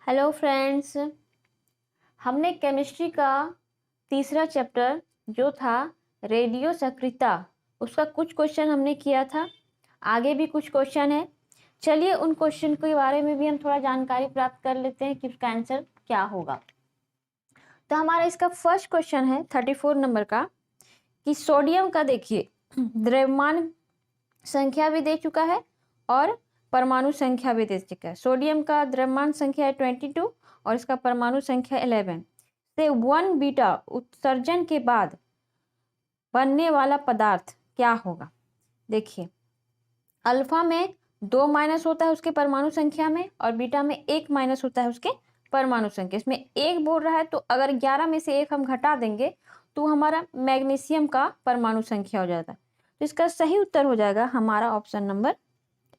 Hello friends, हमने chemistry का तीसरा चैप्टर जो था रेडियो सक्रियता, उसका कुछ क्वेश्चन हमने किया था। आगे भी कुछ क्वेश्चन है। चलिए उन क्वेश्चन के बारे में भी हम थोड़ा जानकारी प्राप्त कर लेते हैं कि उसका आंसर क्या होगा। तो हमारा इसका फर्स्ट क्वेश्चन है 34 नंबर का कि सोडियम का देखिए द्रव्यमान संख्या भी दे चुका है और परमाणु संख्या भी दे चुका है। सोडियम का द्रव्यमान संख्या है 22 और इसका परमाणु संख्या 11 से 1 बीटा उत्सर्जन के बाद बनने वाला पदार्थ क्या होगा। देखिए अल्फा में 2 माइनस होता है उसके परमाणु संख्या में और बीटा में 1 माइनस होता है उसके परमाणु संख्या। इसमें 1 बोल रहा है तो अगर 11 में से 1 हम घटा देंगे तो हमारा मैग्नीशियम का परमाणु संख्या हो जाता है। तो इसका सही उत्तर हो जाएगा हमारा ऑप्शन नंबर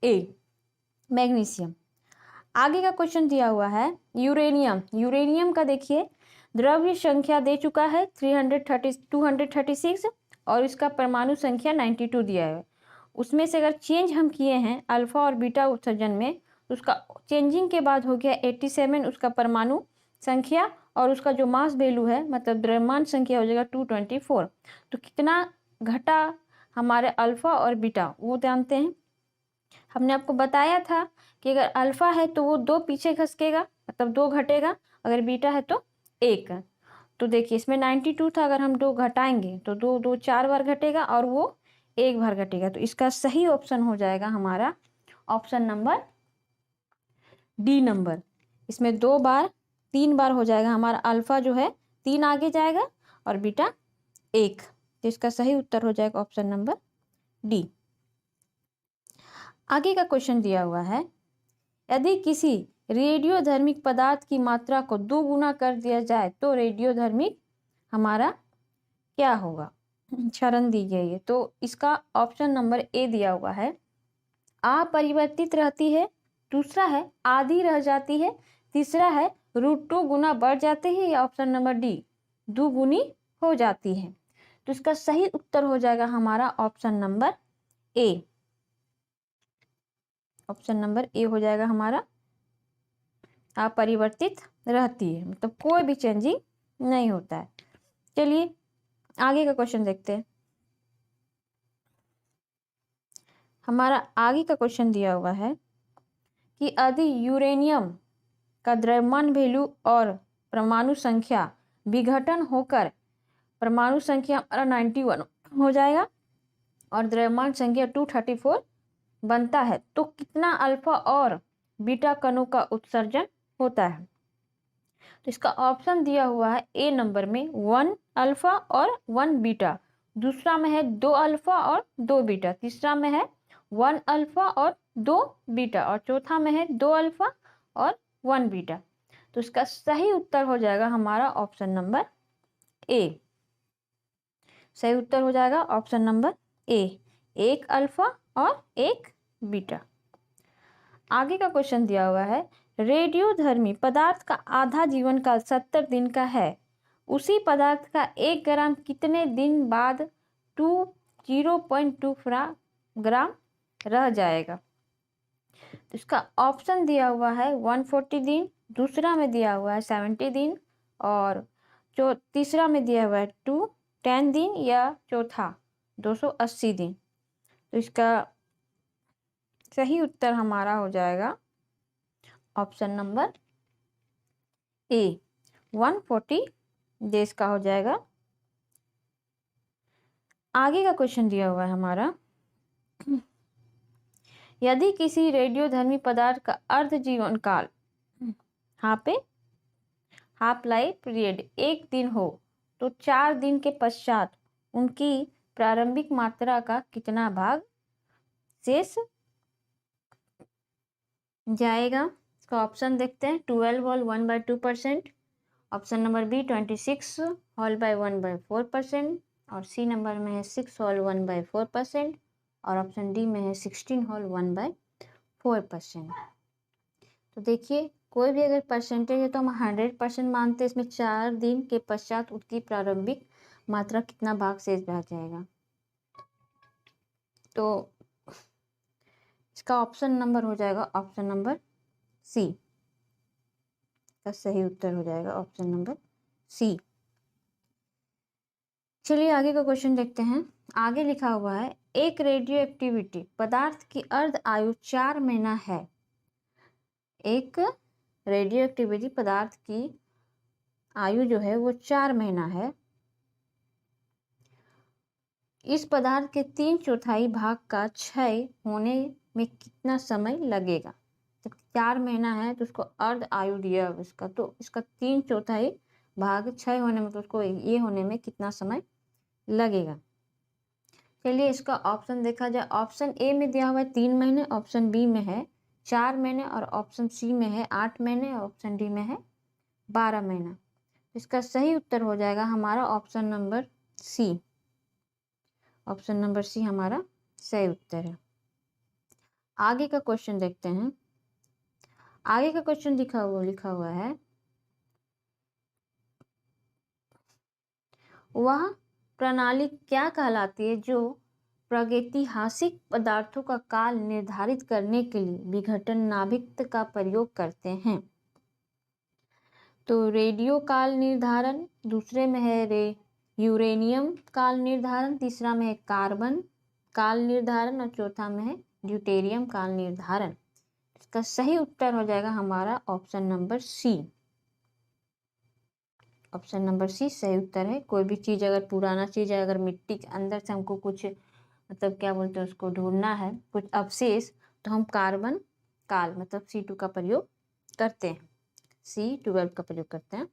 ए, मैग्नीशियम। आगे का क्वेश्चन दिया हुआ है यूरेनियम। यूरेनियम का देखिए द्रव्य संख्या दे चुका है 236 और इसका परमाणु संख्या 92 दिया है। उसमें से अगर चेंज हम किए हैं अल्फा और बीटा उत्सर्जन में तो उसका चेंजिंग के बाद हो गया 87 उसका परमाणु संख्या और उसका जो मास वैल्यू है मतलब द्रव्यमान संख्या हो जाएगा 224। तो कितना घटा हमारे अल्फा और बीटा वो जानते हैं। हमने आपको बताया था कि अगर अल्फा है तो वो 2 पीछे खसकेगा मतलब 2 घटेगा, अगर बीटा है तो 1। तो देखिए इसमें 92 था, अगर हम 2 घटाएंगे तो 2 2 4 बार घटेगा और वो 1 बार घटेगा। तो इसका सही ऑप्शन हो जाएगा हमारा ऑप्शन नंबर डी नंबर। इसमें 2 बार 3 बार हो जाएगा हमारा अल्फा जो है 3 आगे जाएगा और बीटा 1। तो इसका सही उत्तर हो जाएगा ऑप्शन नंबर डी। आगे का क्वेश्चन दिया हुआ है यदि किसी रेडियोधर्मिक पदार्थ की मात्रा को 2 गुना कर दिया जाए तो रेडियोधर्मिक हमारा क्या होगा। क्षरण दी गई है तो इसका ऑप्शन नंबर ए दिया हुआ है अपरिवर्तित रहती है, दूसरा है आधी रह जाती है, तीसरा है √2 गुना बढ़ जाती है या ऑप्शन नंबर डी दुगुनी हो जाती है। तो इसका सही उत्तर हो जाएगा हमारा option number A. Option number A हो जाएगा हमारा अपरिवर्तित रहती है मतलब कोई भी चेंजिंग नहीं होता है। चलिए आगे का क्वेश्चन देखते हैं। हमारा आगे का क्वेश्चन दिया हुआ है कि यदि यूरेनियम का द्रव्यमान वैल्यू और परमाणु संख्या विघटन होकर परमाणु संख्या हमारा 91 हो जाएगा और द्रव्यमान संख्या 234 बनता है तो कितना अल्फा और बीटा कणों का उत्सर्जन होता है। तो इसका ऑप्शन दिया हुआ है ए नंबर में 1 अल्फा और 1 बीटा, दूसरा में है 2 अल्फा और 2 बीटा, तीसरा में है 1 अल्फा और 2 बीटा और चौथा में है 2 अल्फा और 1 बीटा। तो इसका सही उत्तर हो जाएगा हमारा ऑप्शन नंबर ए। सही उत्तर हो जाएगा ऑप्शन नंबर ए, 1 अल्फा और 1 बीटा। आगे का क्वेश्चन दिया हुआ है रेडियोधर्मी पदार्थ का आधा जीवन काल 70 दिन का है, उसी पदार्थ का 1 ग्राम कितने दिन बाद 0.2 ग्राम रह जाएगा। तो इसका ऑप्शन दिया हुआ है 140 दिन, दूसरा में दिया हुआ है 70 दिन और तीसरा में दिया हुआ है 210 दिन या चौथा 280 दिन। तो इसका सही उत्तर हमारा हो जाएगा ऑप्शन नंबर ए, 140 डेज का हो जाएगा। आगे का क्वेश्चन दिया हुआ है हमारा यदि किसी रेडियोधर्मी पदार्थ का अर्ध जीवन काल हाफ लाइफ पीरियड 1 दिन हो तो 4 दिन के पश्चात उनकी प्रारंभिक मात्रा का कितना भाग शेष जाएगा। इसका ऑप्शन देखते हैं 12 whole 1/2%, option number B 26 whole by 1/4% और सी नंबर में है 6 होल 1/4% और ऑप्शन डी में है 16 होल 1/4%। तो देखिए कोई भी अगर परसेंटेज है तो हम 100% मानते हैं, इसमें 4 दिन के पश्चात उसकी प्रारंभिक मात्रा कितना भाग शेष रह जाएगा। तो इसका ऑप्शन नंबर हो जाएगा ऑप्शन नंबर सी। का सही उत्तर हो जाएगा ऑप्शन नंबर सी। चलिए आगे का क्वेश्चन देखते हैं। आगे लिखा हुआ है एक रेडियो एक्टिविटी पदार्थ की अर्ध आयु 4 महीना है। एक रेडियो एक्टिविटी पदार्थ की आयु जो है वो 4 महीना है। इस पदार्थ के 3/4 भाग का क्षय होने में कितना समय लगेगा। जब 4 महीना है तो उसको अर्ध आयु दिया इसका, तो इसका 3/4 भाग क्षय होने में, तो उसको ये होने में कितना समय लगेगा। चलिए इसका ऑप्शन देखा जाए। ऑप्शन ए में दिया हुआ है 3 महीने, ऑप्शन बी में है 4 महीने और ऑप्शन सी में है 8 महीने और ऑप्शन डी में है 12 महीना। इसका सही उत्तर हो जाएगा हमारा option number C. Option number C हमारा सही उत्तर है। आगे का क्वेश्चन देखते हैं। आगे का क्वेश्चन लिखा हुआ है वह प्रणाली क्या कहलाती है जो प्रागैतिहासिक पदार्थों का काल निर्धारित करने के लिए विघटन नाभिक का प्रयोग करते हैं। तो रेडियो काल निर्धारण, दूसरे में है यूरेनियम काल निर्धारण, तीसरा में है कार्बन काल निर्धारण और चौथा में है ड्यूटेरियम काल निर्धारण। इसका सही उत्तर हो जाएगा हमारा option number C. Option number C सही उत्तर है। कोई भी चीज़ अगर पुराना चीज़ है, अगर मिट्टी के अंदर से हमको कुछ मतलब क्या बोलते हैं उसको ढूंढना है, कुछ अवशेष, तो हम कार्बन काल मतलब C2 का प्रयोग करते हैं, C12 का प्रयोग करते हैं।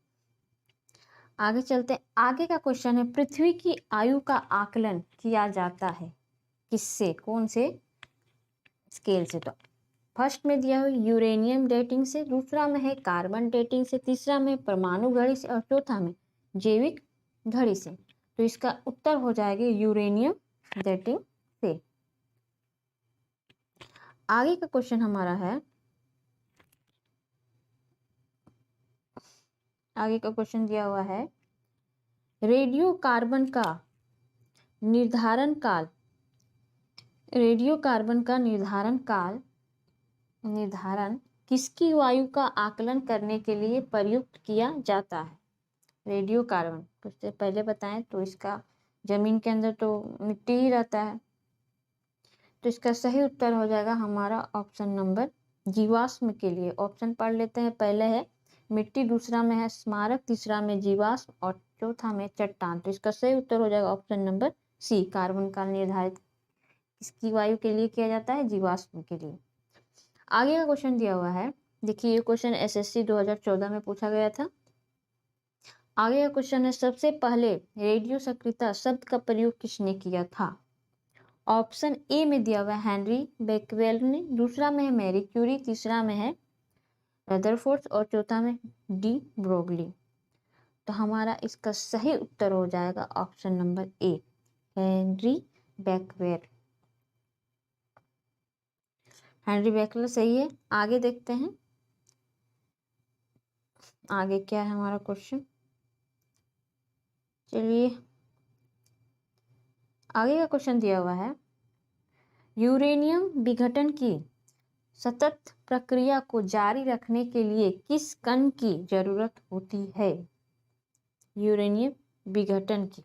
आगे चलते हैं। आगे का क्वेश्चन है पृथ्वी की आयु का आकलन किया जाता है किससे, कौन से स्केल से। तो फर्स्ट में दिया हुआ यूरेनियम डेटिंग से, दूसरा में है कार्बन डेटिंग से, तीसरा में परमाणु घड़ी से और चौथा में जैविक घड़ी से। तो इसका उत्तर हो जाएगा यूरेनियम डेटिंग से। आगे का क्वेश्चन हमारा है, आगे का क्वेश्चन दिया हुआ है रेडियो कार्बन का निर्धारण काल, रेडियो कार्बन का निर्धारण किसकी वायु का आकलन करने के लिए प्रयुक्त किया जाता है। रेडियो कार्बन उससे पहले बताएं तो इसका जमीन के अंदर तो मिट्टी ही रहता है, तो इसका सही उत्तर हो जाएगा हमारा ऑप्शन नंबर जीवाश्म के लिए। ऑप्शन पढ़ लेते हैं। पहले है मिट्टी, दूसरा में है स्मारक, तीसरा में जीवाश्म और चौथा में चट्टान। तो इसका सही उत्तर हो जाएगा ऑप्शन नंबर सी। कार्बन का निर्धारित किसकी वायु के लिए किया जाता है, जीवाश्म के लिए। आगे का क्वेश्चन दिया हुआ है, देखिए ये क्वेश्चन SSC 2014 में पूछा गया था। आगे का क्वेश्चन है सबसे पहले रेडियो सक्रियता शब्द का प्रयोग किसने किया था। ऑप्शन ए में दिया हुआ है हेनरी बेकवेल ने, दूसरा में है मैरी क्यूरी, तीसरा में है रदरफोर्ड और चौथा में डी ब्रोगली। तो हमारा इसका सही उत्तर हो जाएगा option number A, Henry Bakewell. Henry Bakewell सही है। आगे देखते हैं आगे क्या है हमारा क्वेश्चन। चलिए आगे का क्वेश्चन दिया हुआ है यूरेनियम विघटन की सतत प्रक्रिया को जारी रखने के लिए किस कण की जरूरत होती है। यूरेनियम विघटन की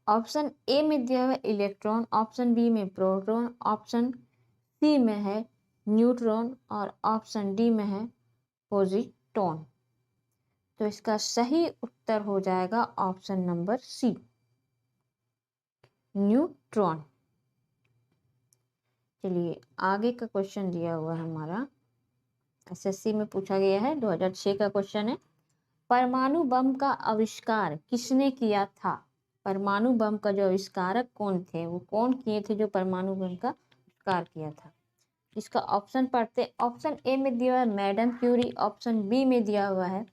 ऑप्शन ए में दिया हुआ इलेक्ट्रॉन, ऑप्शन बी में प्रोटॉन, ऑप्शन सी में है न्यूट्रॉन और ऑप्शन डी में है पॉजिट्रॉन। तो इसका सही उत्तर हो जाएगा ऑप्शन नंबर सी, न्यूट्रॉन। चलिए आगे का क्वेश्चन दिया हुआ है हमारा, SSC में पूछा गया है, 2006 का क्वेश्चन है परमाणु बम का आविष्कार किसने किया था। परमाणु बम का जो आविष्कारक कौन थे, वो कौन किए थे जो परमाणु बम का आविष्कार किया था। इसका ऑप्शन पढ़ते। ऑप्शन ए में दिया हुआ है मैडम क्यूरी, ऑप्शन बी में दिया हुआ है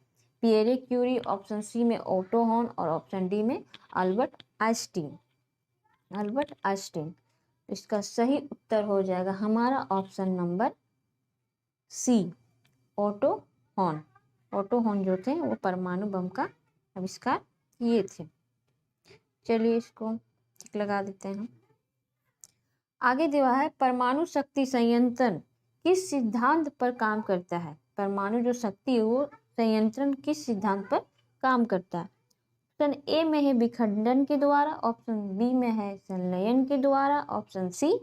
पियरे क्यूरी, ऑप्शन सी में ओटो हॉर्न और ऑप्शन डी में अल्बर्ट आइंस्टीन। Albert Einstein. इसका सही उत्तर हो जाएगा हमारा option number C, Otto Hahn. Otto Hahn जो थे वो परमाणु बम का आविष्कार किए थे। चलिए इसको टिक लगा देते हैं। आगे दिया है परमाणु शक्ति संयंत्र किस सिद्धांत पर काम करता है। परमाणु जो शक्ति है वो संयंत्रण किस सिद्धांत पर काम करता है? ऑप्शन ए में है विखंडन के द्वारा, ऑप्शन बी में है संलयन के द्वारा, ऑप्शन सी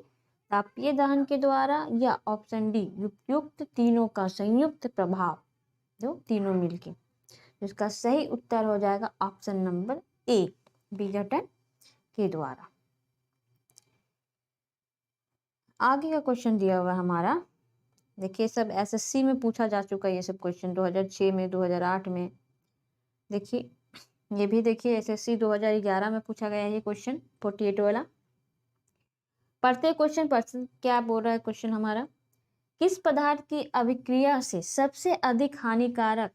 तापीय दहन के द्वारा, या ऑप्शन डी उपयुक्त तीनों का संयुक्त प्रभाव, जो तीनों मिलके। इसका सही उत्तर हो जाएगा ऑप्शन नंबर ए, विघटन के द्वारा। आगे का क्वेश्चन दिया हुआ है हमारा, देखिए सब एसएससी में पूछा जा चुका है ये सब क्वेश्चन, 2006 में, 2008 में। देखिए ये भी देखिए एसएससी 2011 में पूछा गया है ये क्वेश्चन 48 वाला। पढ़ते क्वेश्चन क्या बोल रहा है क्वेश्चन हमारा, किस पदार्थ की अभिक्रिया से सबसे अधिक हानिकारक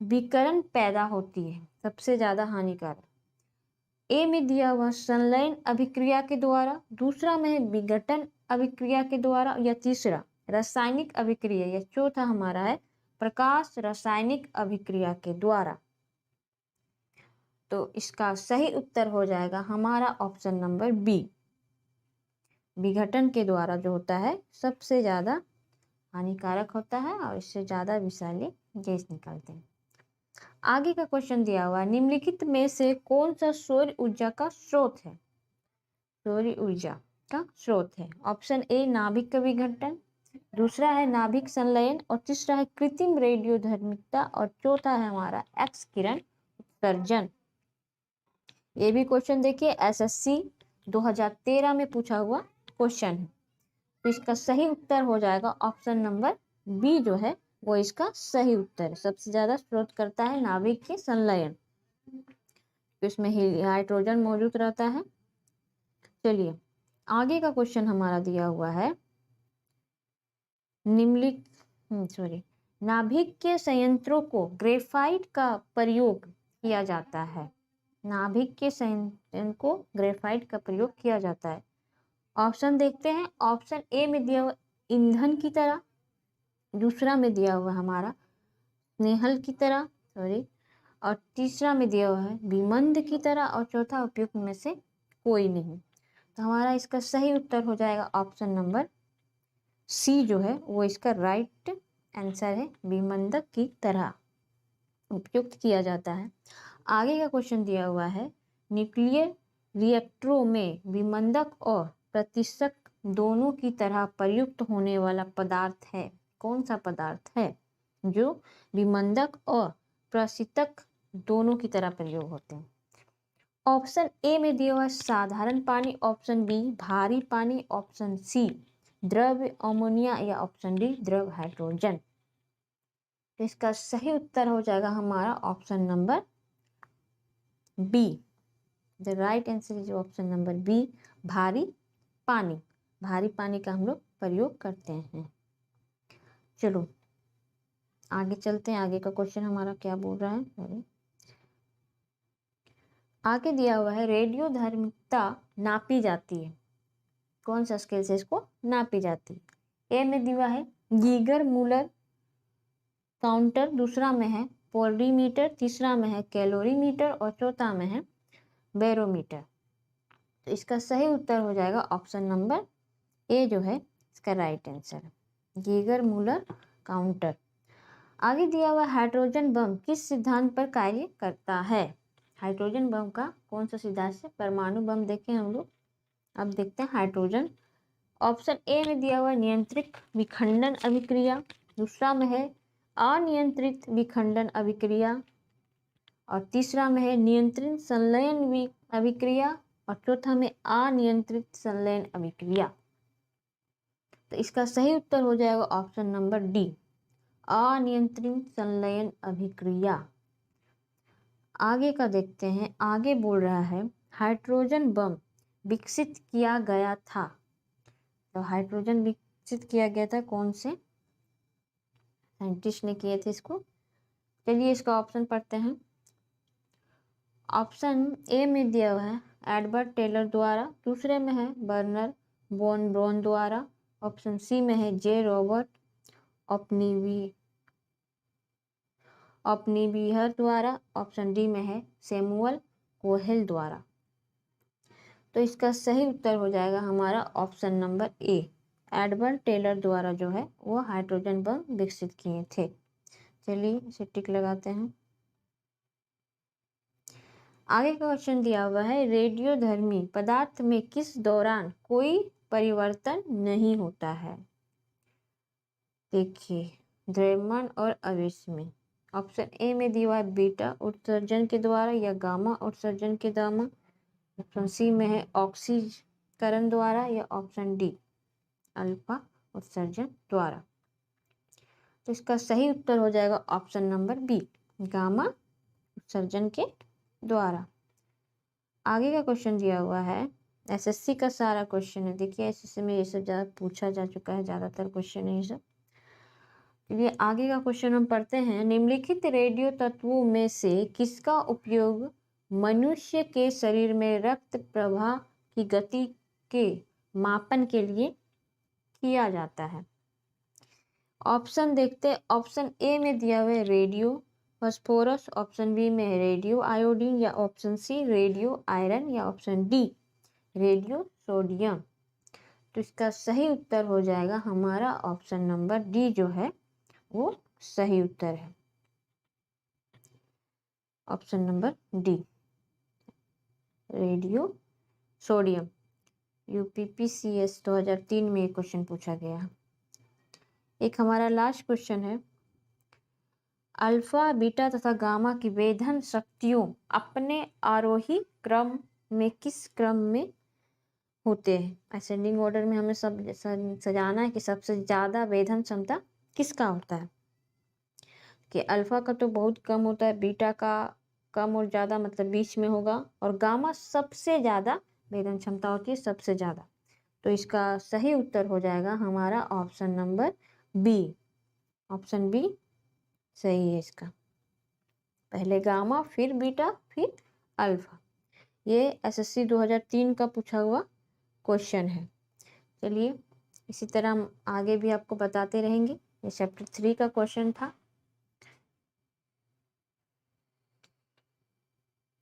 विकिरण पैदा होती है, सबसे ज्यादा हानिकारक? ए में दिया हुआ संलयन अभिक्रिया के द्वारा, दूसरा में है विघटन अभिक्रिया के द्वारा, या तीसरा रासायनिक अभिक्रिया, या चौथा हमारा है प्रकाश रासायनिक अभिक्रिया के द्वारा। तो इसका सही उत्तर हो जाएगा हमारा ऑप्शन नंबर बी, विघटन के द्वारा जो होता है सबसे ज्यादा हानिकारक होता है और इससे ज्यादा विषैले गैस निकलते हैं। आगे का क्वेश्चन दिया हुआ है, निम्नलिखित में से कौन सा सौर ऊर्जा का स्रोत है? सौर ऊर्जा का स्रोत है ऑप्शन ए नाभिक का विघटन, दूसरा है नाभिक संलयन, और तीसरा है कृत्रिम रेडियोधर्मिता, और चौथा है हमारा एक्स किरण उत्सर्जन। ये भी क्वेश्चन देखिए एसएससी 2013 में पूछा हुआ क्वेश्चन है। तो इसका सही उत्तर हो जाएगा ऑप्शन नंबर बी, जो है वो इसका सही उत्तर है। सबसे ज्यादा स्रोत करता है नाभिक के संलयन, तो इसमें हाइड्रोजन मौजूद रहता है। चलिए आगे का क्वेश्चन हमारा दिया हुआ है, नाभिक के संयंत्रों को ग्रेफाइट का प्रयोग किया जाता है, नाभिक के संयंत्र को ग्रेफाइट का प्रयोग किया जाता है। ऑप्शन देखते हैं, ऑप्शन ए में दिया हुआ ईंधन की तरह, दूसरा में दिया हुआ हमारा स्नेहल की तरह, और तीसरा में दिया हुआ है विमंद की तरह, और चौथा उपयुक्त में से कोई नहीं। तो हमारा इसका सही उत्तर हो जाएगा ऑप्शन नंबर सी, जो है वो इसका राइट आंसर है, विमंदक की तरह उपयुक्त किया जाता है। आगे का क्वेश्चन दिया हुआ है, न्यूक्लियर रिएक्टरों में विमंदक और प्रतिशक दोनों की तरह प्रयुक्त होने वाला पदार्थ है, कौन सा पदार्थ है जो विमंदक और प्रशीतक दोनों की तरह प्रयोग होते हैं? ऑप्शन ए में दिया हुआ साधारण पानी, ऑप्शन बी भारी पानी, ऑप्शन सी द्रव अमोनिया, या ऑप्शन डी द्रव हाइड्रोजन। तो इसका सही उत्तर हो जाएगा हमारा option number B, the right answer is option number B, भारी पानी। भारी पानी का हम लोग प्रयोग करते हैं। चलो आगे चलते हैं, आगे का क्वेश्चन हमारा क्या बोल रहा है। आगे दिया हुआ है रेडियोधर्मिता नापी जाती है, कौन सा स्केल से इसको नापी जाती है? ए में दिया है गीगर मूलर काउंटर, दूसरा में है पोलरीमीटर, तीसरा में है कैलोरीमीटर, और चौथा में है बैरोमीटर। तो इसका सही उत्तर हो जाएगा ऑप्शन नंबर ए, जो है इसका राइट आंसर है, गीगर मूलर काउंटर। आगे दिया हुआ हाइड्रोजन बम किस सिद्धांत पर कार्य करता है? हाइड्रोजन बम का कौन सा सिद्धांत से? परमाणु बम देखें हम लोग, अब देखते हैं हाइड्रोजन। ऑप्शन ए में दिया हुआ नियंत्रित विखंडन अभिक्रिया, दूसरा में है अनियंत्रित विखंडन अभिक्रिया, और तीसरा में है नियंत्रित संलयन अभिक्रिया, और चौथा में अनियंत्रित संलयन अभिक्रिया। तो इसका सही उत्तर हो जाएगा ऑप्शन नंबर डी, अनियंत्रित संलयन अभिक्रिया। आगे का देखते हैं, आगे बोल रहा है हाइड्रोजन बम विकसित किया गया था। तो हाइड्रोजन विकसित किया गया था कौन से साइंटिस्ट ने किए थे इसको? चलिए इसका ऑप्शन पढ़ते हैं। ऑप्शन ए में दिया हुआ है एडवर्ड टेलर द्वारा, दूसरे में है बर्नर बोन ब्रोन द्वारा, ऑप्शन सी में है जे रॉबर्ट ऑप्नीविहर द्वारा, ऑप्शन डी में है सैमुअल कोहेल द्वारा। तो इसका सही उत्तर हो जाएगा हमारा option number A, Edward Teller द्वारा जो है वो हाइड्रोजन बम विकसित किए थे। चलिए इसे टिक लगाते हैं। आगे का क्वेश्चन दिया हुआ है, रेडियोधर्मी पदार्थ में किस दौरान कोई परिवर्तन नहीं होता है। देखिए, द्रव्यमान और आवेश में। ऑप्शन ए में दिया हुआ है बीटा उत्सर्जन के द्वारा या गामा उत्सर्जन के द्वारा। ऑप्शन सी में है ऑक्सीकरण द्वारा या ऑप्शन डी अल्फा उत्सर्जन द्वारा। तो इसका सही उत्तर हो जाएगा ऑप्शन नंबर बी, गामा उत्सर्जन के द्वारा। आगे का क्वेश्चन दिया हुआ है, एसएससी का सारा क्वेश्चन है। देखिए एसएससी में ये सब ज़्यादा पूछा जा चुका है, ज़्यादातर क्वेश्चन है ये सब। चलिए आगे का क्वेश्चन हम पढ़ते हैं। निम्नलिखित रेडियो तत्वों में से किसका उपयोग मनुष्य के शरीर में रक्त प्रवाह की गति के मापन के लिए किया जाता है। ऑप्शन देखते हैं। ऑप्शन ए में दिया हुआ है रेडियो फास्फोरस, ऑप्शन बी में है रेडियो आयोडीन या ऑप्शन सी रेडियो आयरन या ऑप्शन डी रेडियो सोडियम। तो इसका सही उत्तर हो जाएगा हमारा ऑप्शन नंबर डी जो है वो सही उत्तर है, option number D radio sodium. UPPCS 2003 में क्वेश्चन पूछा गया। एक हमारा लास्ट क्वेश्चन है, अल्फा बीटा तथा गामा की वेधन शक्तियों अपने आरोही क्रम में किस क्रम में होते हैं। असेंडिंग ऑर्डर में हमें सब सजाना है कि सबसे ज़्यादा वेधन क्षमता किसका होता है। कि अल्फा का तो बहुत कम होता है, बीटा का कम और ज़्यादा मतलब बीच में होगा, और गामा सबसे ज़्यादा वेधन क्षमता होती है, सबसे ज़्यादा। तो इसका सही उत्तर हो जाएगा हमारा option number B, option B सही है इसका। पहले गामा फिर बीटा फिर अल्फा। ये एसएससी 2003 का पूछा हुआ क्वेश्चन है। चलिए इसी तरह हम आगे भी आपको बताते रहेंगे। ये चैप्टर 3 का क्वेश्चन था।